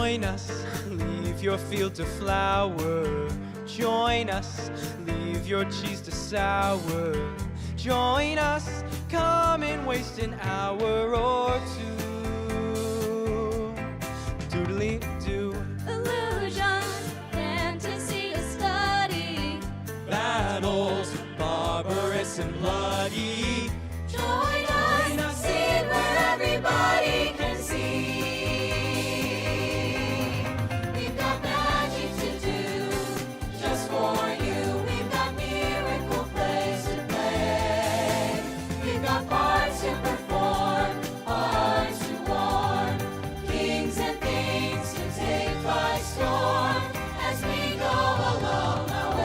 Join us, leave your field to flower. Join us, leave your cheese to sour. Join us, come and waste an hour or two. Doodly-doo. Illusion, fantasy, a study. Battles, barbarous and bloody. Join us, see where everybody can see. We've got magic to do, just for you. We've got miracle plays to play. We've got parts to perform, hearts to warm, kings and things to take by storm as we go along our way.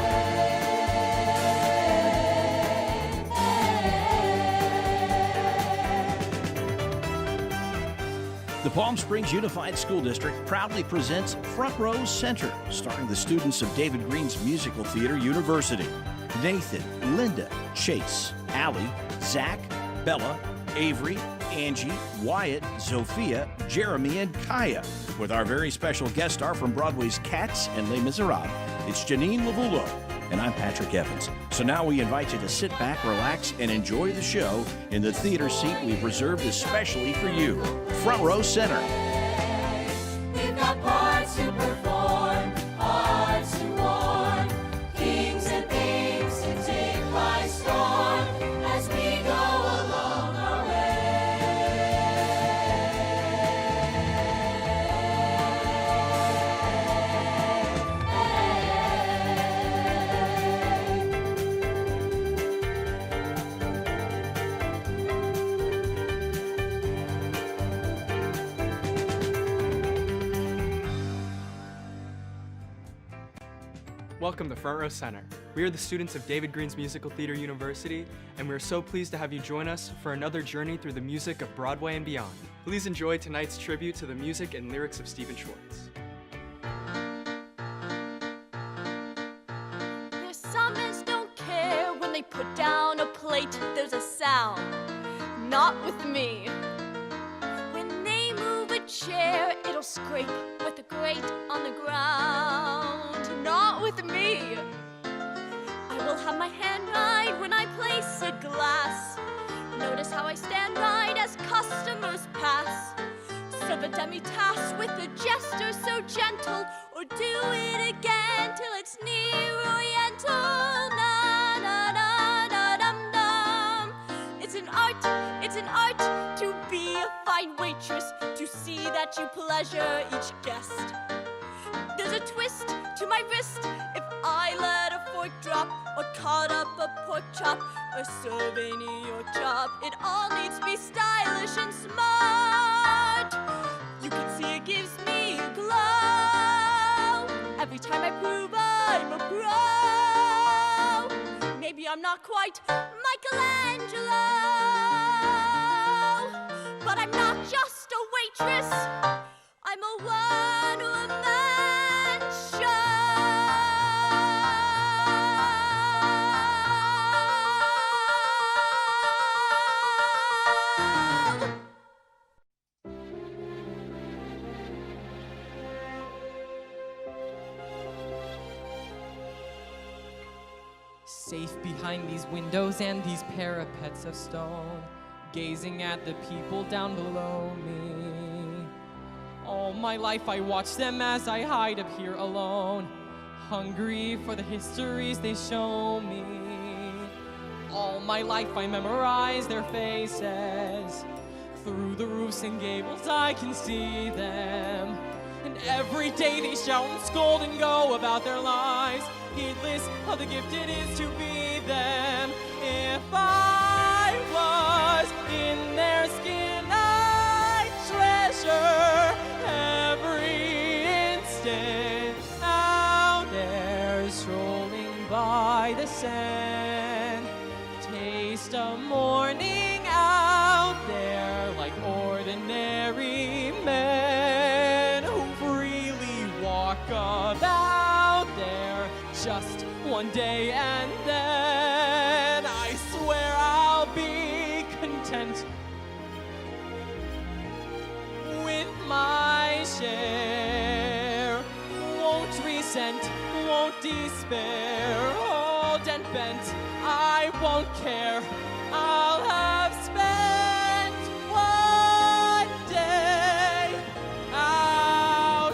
The Palm Springs Unified School District proudly presents Front Row Center, starring the students of David Green's Musical Theater University. Nathan, Linda, Chase, Allie, Zach, Bella, Avery, Angie, Wyatt, Zofia, Jeremy, and Kaya. With our very special guest star from Broadway's Cats and Les Miserables, it's Janine Lavulo, and I'm Patrick Evans. So now we invite you to sit back, relax, and enjoy the show in the theater seat we've reserved especially for you. Front Row Center. We've got parts to perform, hearts to warm, kings and things to take by storm as we go along our way. Welcome to Front Row Center. We are the students of David Green's Musical Theater University, and we are so pleased to have you join us for another journey through the music of Broadway and beyond. Please enjoy tonight's tribute to the music and lyrics of Stephen Schwartz. There's some men don't care when they put down a plate, there's a sound. Not with me. When they move a chair, it'll scrape with a grate on the ground. Not with me. I will have my hand right when I place a glass. Notice how I stand right as customers pass. Serve a demi-tasse with a gesture so gentle, or do it again till it's near oriental. Na na na na dum dum. It's an art to be a fine waitress, to see that you pleasure each guest. There's a twist to my wrist if I let a fork drop, or cut up a pork chop, or serve a New York chop. It all needs to be stylish and smart. You can see it gives me a glow every time I prove I'm a pro. Maybe I'm not quite Michelangelo, but I'm not just a waitress. I'm a one-woman show. Safe behind these windows and these parapets of stone, gazing at the people down below me. All my life I watch them as I hide up here alone, hungry for the histories they show me. All my life I memorize their faces. Through the roofs and gables I can see them. And every day they shout and scold and go about their lives, heedless of the gift it is to be them. If I was in their skin, I'd treasure every instant out there, strolling by the sand. Taste of morning out there like ordinary men who freely walk about there just one day, and then I swear I'll be content with my share. sent, won't despair. Old and bent, I won't care. I'll have spent one day out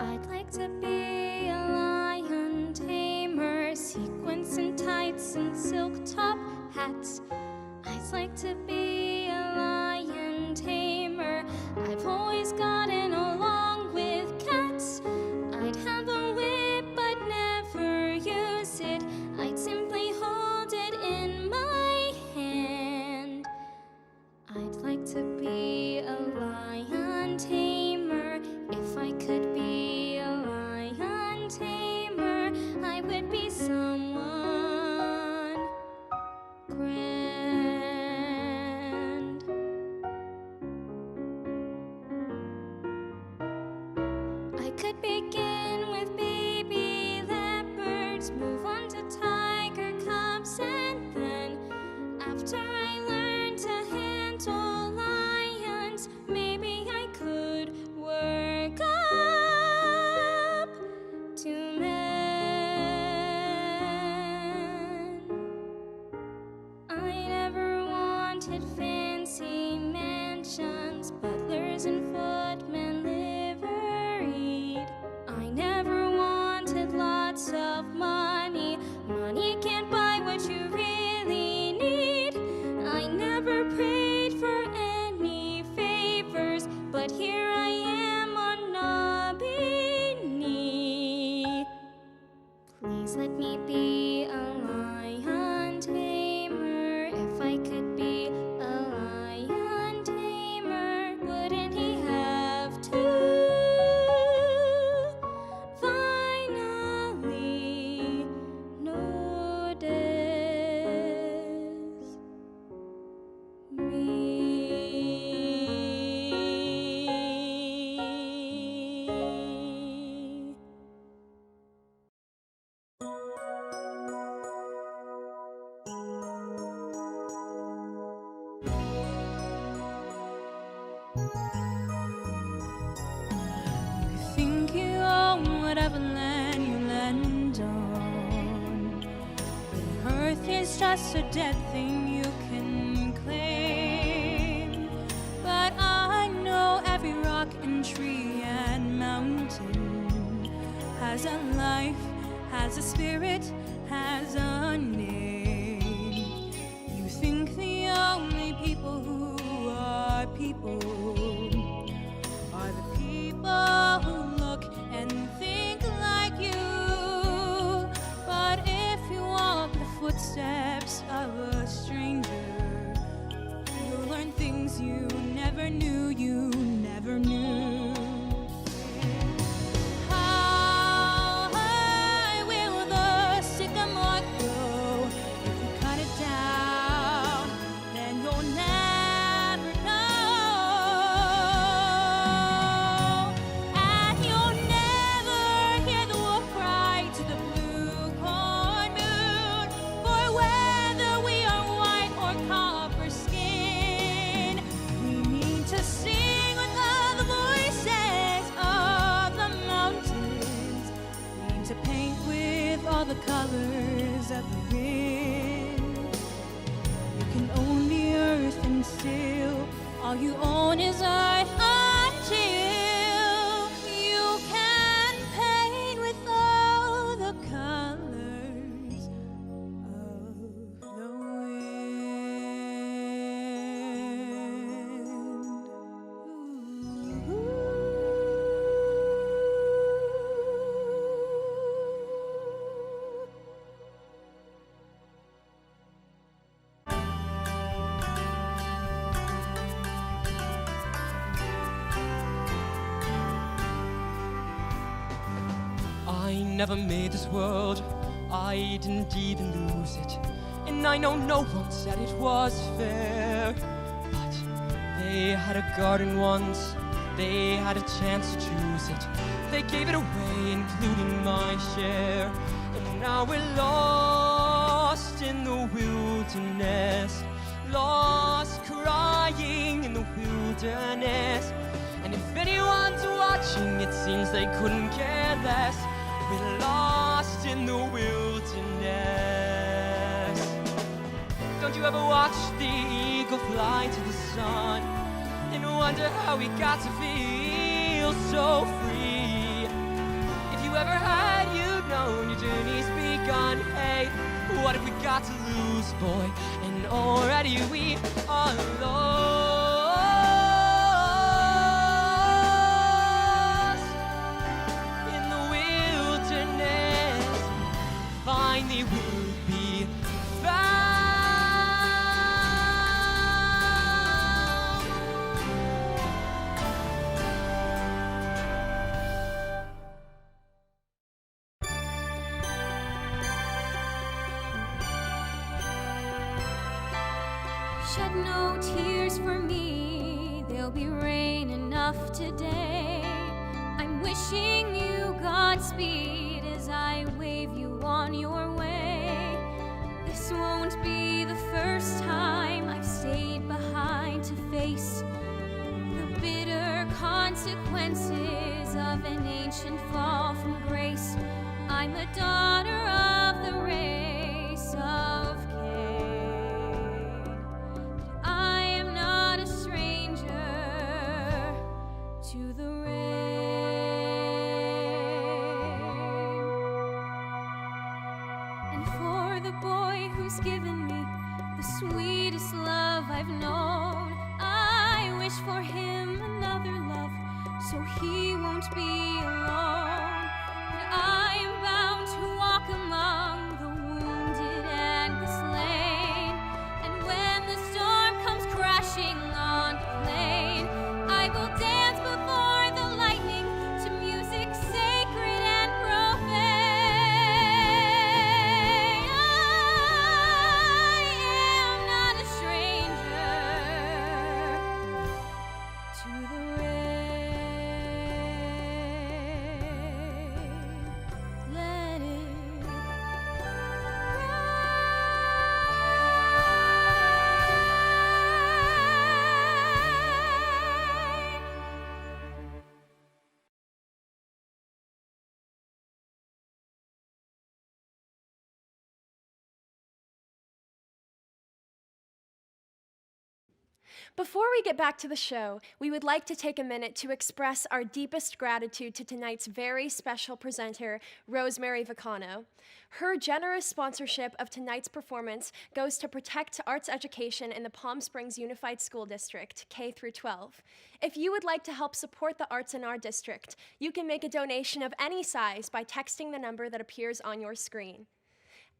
I'd like to be a lion tamer, sequins and tights and silk top hats. I'd like to be a lion tamer. I've always gotten along with cats. I'd have a whip but never use it. I'd simply hold it in my hand. I'd like to be a lion tamer. If I could be a lion tamer, I would be someone grand. I could begin with baby leopards, move on to tiger cubs, and then after I learn to handle lions, maybe I could work up to men. I never wanted fancy mansions, butlers and footmen liveried. I never wanted lots of money. Money can't buy what you really need. I never prayed for any favors, but here I am on knobby knee. Please let me be a lion tamer. If I could be a lion tamer, wouldn't he have to finally notice me? You think you own whatever land you land on, but earth is just a dead thing you can claim. But I know every rock and tree and mountain has a life, has a spirit, has a name. You think the only people who are people are the people who look and think like you. But if you walk the footsteps of a stranger, you'll learn things you never knew, you never knew. How high will the sycamore go? If you cut it down, then you'll never know. And you'll never hear the wolf cry to the blue corn moon. For whether we are white or copper skin, we need to sing with all the voices of the mountains. We need to paint with all the colors of the wind. You can own the earth and still all you own is earth until you can paint with all the colors of the I never made this world, I didn't even lose it. And I know no one said it was fair. But They had a garden once, they had a chance to choose it. They gave it away, including my share. And now we're lost in the wilderness, lost crying in the wilderness. And if anyone's watching, it seems they couldn't care less. We're lost in the wilderness. Don't you ever watch the eagle fly to the sun and wonder how he got to feel so free? If you ever had, you'd know your journey's begun. Hey, what have we got to lose, boy? And already we are lost in the wilderness. Finally we'll be found. Shed no tears for me, there'll be rain enough today. I'm wishing you Godspeed as I wave you on your way. This won't be the first time I've stayed behind to face the bitter consequences of an ancient fall from grace. I'm a daughter of the race of Cain. I am not a stranger to the rain. And for the boy who's given me the sweetest love I've known, I wish for him another love so he won't be alone. But I am bound to walk among the wounded and the slain. And when the storm comes crashing on the plain, I will dance before the lightning to music sacred and profane. I am not a stranger to the rain. Let it rain. Before we get back to the show, we would like to take a minute to express our deepest gratitude to tonight's very special presenter, Rosemary Vicano. Her generous sponsorship of tonight's performance goes to protect arts education in the Palm Springs Unified School District, K through 12. If you would like to help support the arts in our district, you can make a donation of any size by texting the number that appears on your screen.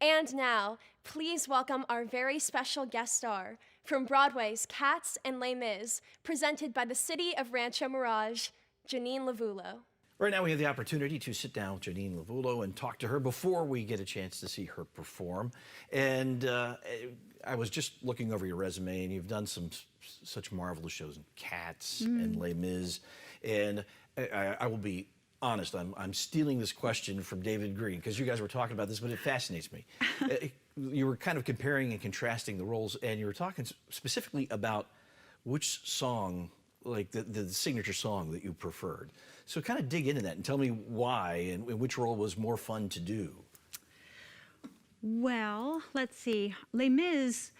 And now, please welcome our very special guest star from Broadway's Cats and Les Mis, presented by the City of Rancho Mirage, Janine Lavulo. Right now we have the opportunity to sit down with Janine Lavulo and talk to her before we get a chance to see her perform. And I was just looking over your resume, and you've done such marvelous shows in Cats and Les Mis. And I will be honest, I'm stealing this question from David Green, because you guys were talking about this, but it fascinates me. You were kind of comparing and contrasting the roles, and you were talking specifically about which song, like the signature song that you preferred. So kind of dig into that and tell me why and which role was more fun to do. Well, let's see. Les Mis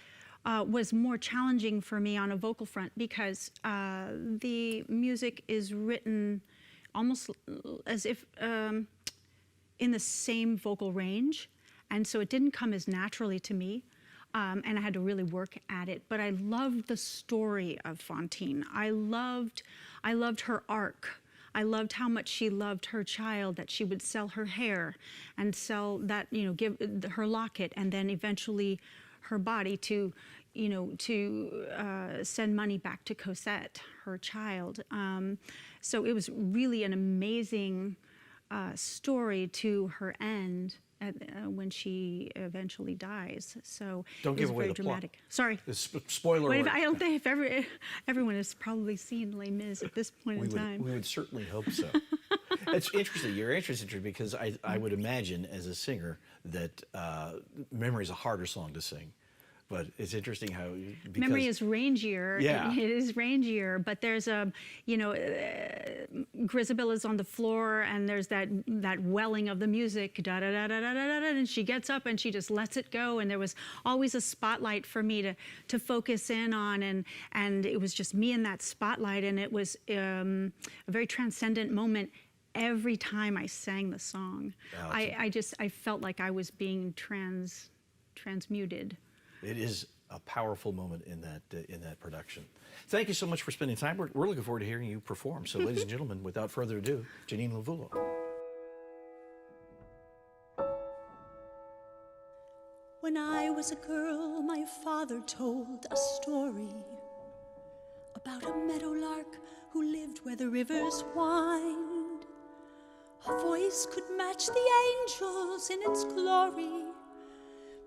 was more challenging for me on a vocal front because the music is written almost as if in the same vocal range, and so it didn't come as naturally to me, and I had to really work at it. But I loved the story of Fantine. I loved her arc. I loved how much she loved her child, that she would sell her hair and sell that, give her locket, and then eventually her body to send money back to Cosette, her child. So it was really an amazing story to her end. when she eventually dies. So Don't it give was away very the plot. dramatic. Sorry. Spoiler But alert. I don't think if everyone has probably seen Les Mis at this point in time. We would certainly hope so. It's interesting. Your interest is interesting because I would imagine as a singer that Memory is a harder song to sing. But it's interesting how Memory is rangier. Yeah. It is rangier, but there's Grisabilla's on the floor, and there's that welling of the music, da da da da da da da, and she gets up and she just lets it go. And there was always a spotlight for me to focus in on, and it was just me in that spotlight, and it was a very transcendent moment. Every time I sang the song, I felt like I was being transmuted. It is a powerful moment in that production. Thank you so much for spending time. We're looking forward to hearing you perform. So, ladies and gentlemen, without further ado, Janine Lavulo. When I was a girl, my father told a story about a meadowlark who lived where the rivers wind. Her voice could match the angels in its glory,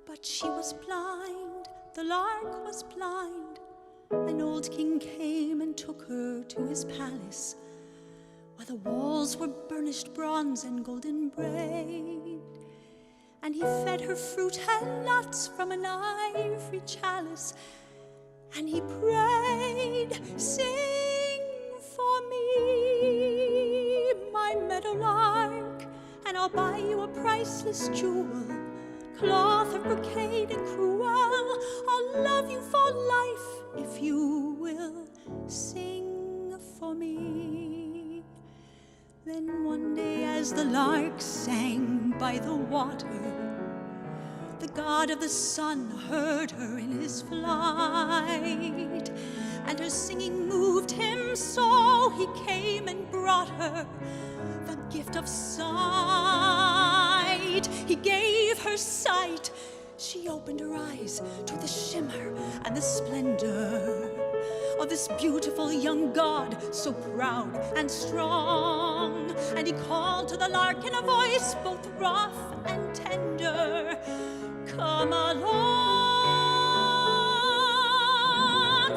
but she was blind, the lark was blind. An old king came and took her to his palace, where the walls were burnished bronze and golden braid. And he fed her fruit and nuts from an ivory chalice, and he prayed, "Sing for me, my meadowlark, and I'll buy you a priceless jewel, cloth of brocade and crewel. I'll love you for life if you will sing for me." Then one day as the lark sang by the water, the god of the sun heard her in his flight, and her singing moved him so he came and brought her the gift of sight. He gave her sight. She opened her eyes to the shimmer and the splendor of this beautiful young god, so proud and strong. And he called to the lark in a voice both rough and tender, "Come along,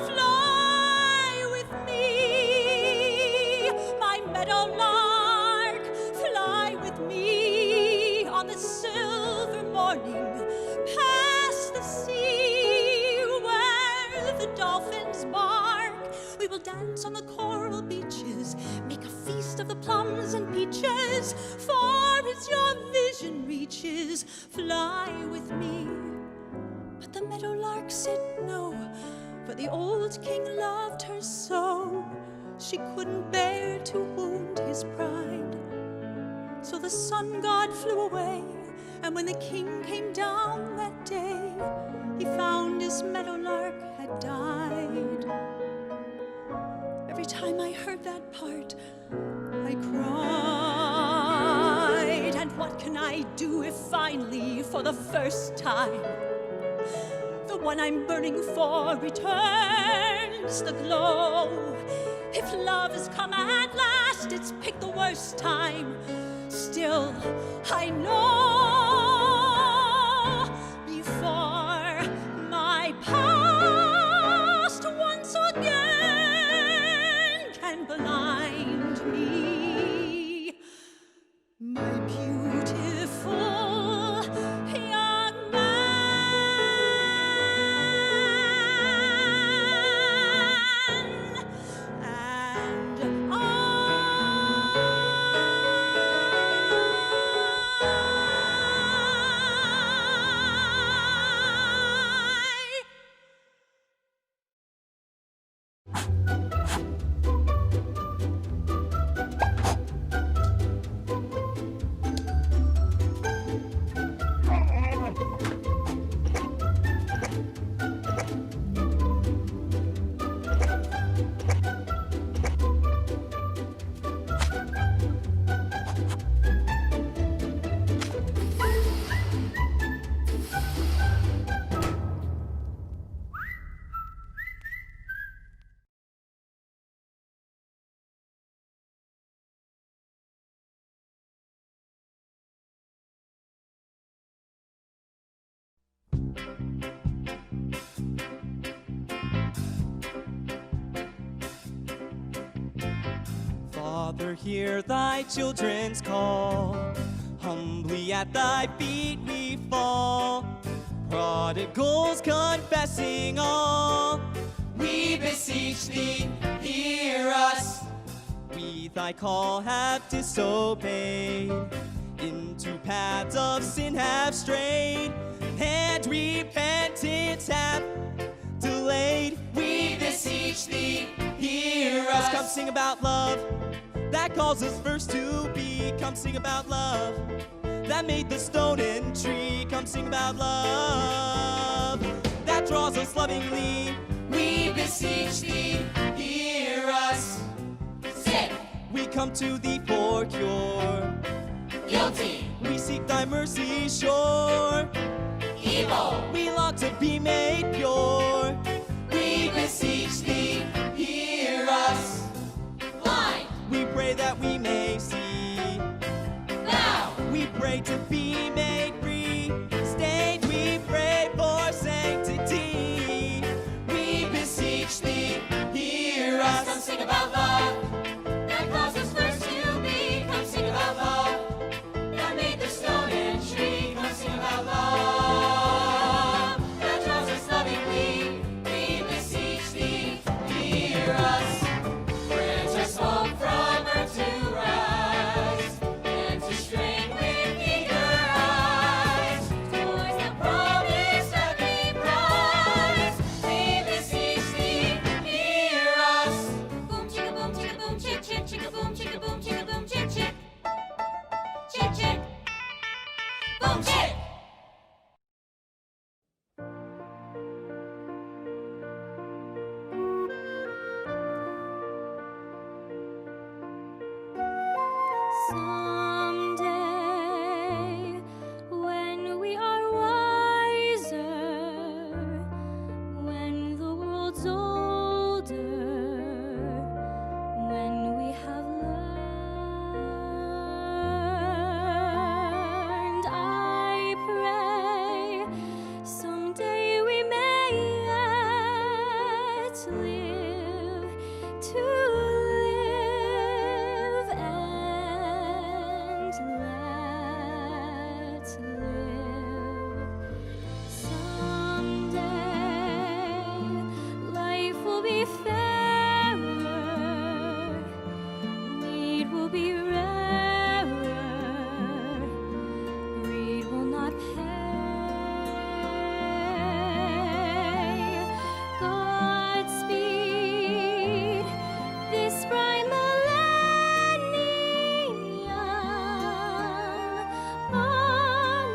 fly with me, my meadowlark, fly with me on the silver morning, past the sea where the dolphins bark. We will dance on the coral beaches, make a feast of the plums and peaches, far as your vision reaches, fly with me." But the meadowlark said no, for the old king loved her so, she couldn't bear to wound his pride. So the sun god flew away, and when the king came down that day, he found his meadowlark had died. Every time I heard that part, I cried. And what can I do if finally, for the first time, the one I'm burning for returns the glow? If love has come at last, it's picked the worst time. Still, I know before my past once again can blind me, my beautiful young man, and I Father, hear thy children's call. Humbly at thy feet we fall. Prodigals confessing all. We beseech thee, hear us. We thy call have disobeyed. Into paths of sin have strayed. And repentance have delayed. We beseech thee, hear us. Come sing about love that calls us first to be. Come sing about love that made the stone and tree. Come sing about love that draws us lovingly. We beseech thee, hear us. Sick, we come to thee for cure. Guilty, we seek thy mercy sure. Evil, we long to be made pure. We beseech thee, hear us. Blind, we pray that we may see. Now, we pray to be made free. Stained, we pray for sanctity. We beseech thee, hear us. Come sing about love that calls us first to be. Come sing about love that made the stone and tree. Come sing about love that draws us lovingly. We beseech thee, hear us. Grant us hope from earth to rise, and to strain with eager eyes towards the promised heavenly prize. We beseech thee, hear us. Boom chicka boom chick chick chicka boom chicka boom chick chick chick boom chick. Someday, when we are wiser, when the world's older, when we have learned, I pray someday we may yet live to live and let live. Someday life will be fairer, need will be rarer, greed will not pay. Godspeed this bright millennium on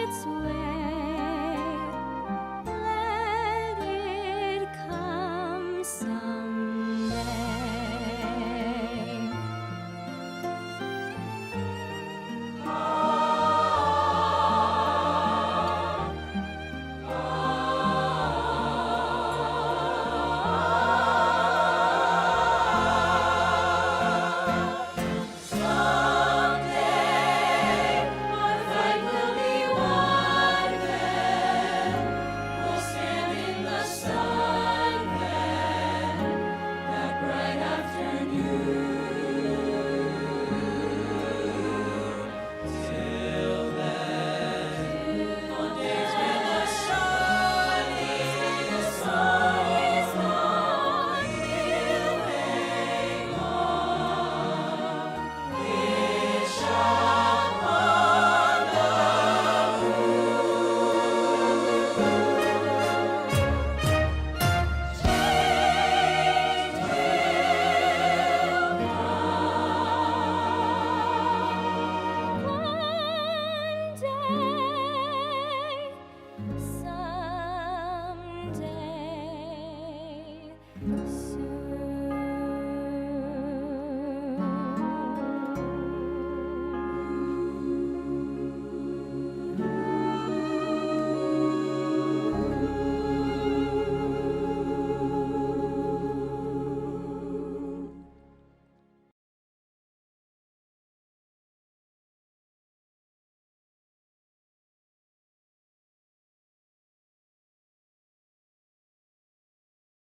its way. Let it come someday. Our fight will be won then. We'll stand in the sun then, that bright afternoon. Till then, on days when the sun is gone, we'll hang on. Wish upon the someday,